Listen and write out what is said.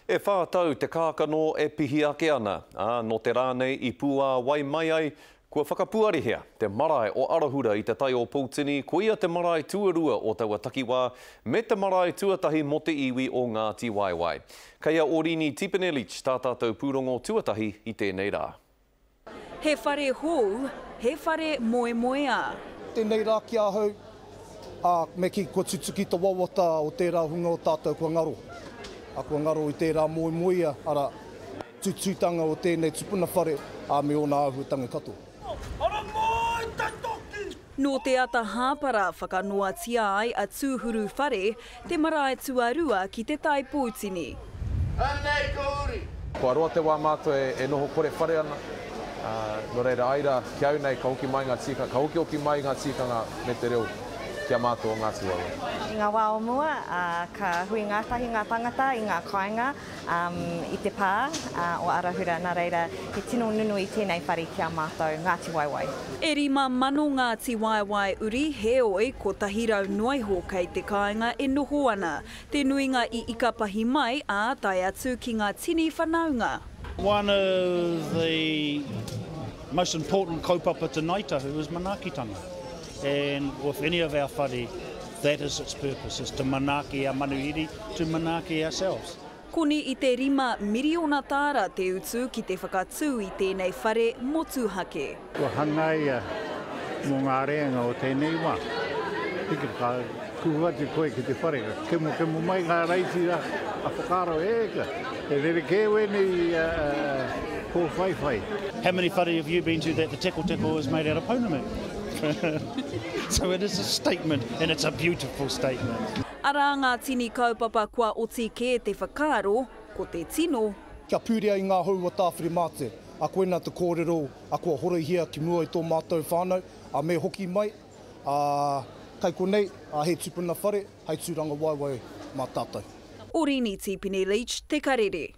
E whātau te kākano e pihi ake ana. No te rānei I pua wai mai ai, kua whakapuarihea te marae o Arahura I te tai o Pultini, ko ia te marae tuarua o Taua Takiwā, me te marae tuatahi mo te iwi o Ngāti Waewae. Kei a Orini Tipenelich, tā tātou pūrongo tuatahi I tēnei rā. He whare hou, he whare moe moea. Tēnei rā ki ahau, me ki kua tutuki te wawata o tērā hunga o tātou kua ngaro. A kua ngaro I tērā moe moea, ara tututanga o tēnei tupuna whare, me ona ahuatanga kato. No te ata hāpara whakanoatia ai a tūhuru whare, te marae tuarua ki te tai Pūtini. Kua roa te wā mātua e noho kore whare ana. No reira aira, kia au nei, ka hoki mai ngā tika, ka hoki oki mai ngā tikanga me te reo kia mātua o Ngāti Waewae. I ngā wā o mua, ka hui ngātahi ngā tangata I ngā kāinga I te pā o Arahura, nā reira he tino nunu I tēnei whare kia mātou Ngāti Waewae. E rima mano Ngāti Waewae uri he oi ko tahirau noiho kei te kāinga e noho ana. Te nuinga I ikapahi mai a tai atu ki ngā tini whanaunga. One of the most important kaupapa tēnei tahu is manaakitanga. And with any of our whare, that is its purpose, is to manaaki our manuhiri, to manaaki ourselves. Koni I te rima miriona tāra te utu ki te whakatū I tēnei whare motuhake. Kua hangaia mō ngā reanga o tēnei wā. Hiki ka kuhati koe ki te whare. Kemo mai ngā reiti a whakaro eka. E rere kewe ni ko whaiwhai. How many whare have you been to that the teko teko is made out of pounamu? So it is a statement, and it's a beautiful statement. Ara ngā tini kaupapa kua oti ke te whakaaro, ko te tino. Kia pūrea I ngā hau o tāwhiri māte, a koena te kōrero, a kua horihia ki mua I tō mātou whānau, a me hoki mai, kei konei, he tupuna whare, hei tūranga Waewae mā tātou. Orini Tipenelich, Te Karere.